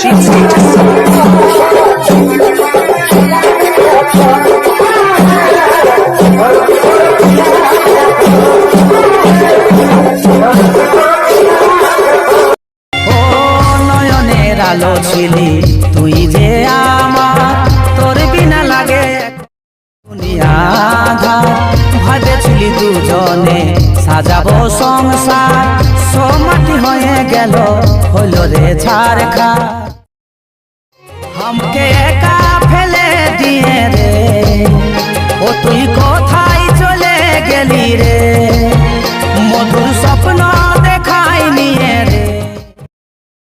music আলো ছিলি তুই যে আমার, তোর বিনা লাগে দুনিয়া আঁধার। ভাবেছিলি দুজনে সাজাবো সংসার, সমাটি হয়ে গেল হলো রে ছারখার। हमके एका ফেলে দিয়ে রে, ও তুই কোথায় চলে গেলি রে, মধুর স্বপ্ন দেখাই নিয়ে রে।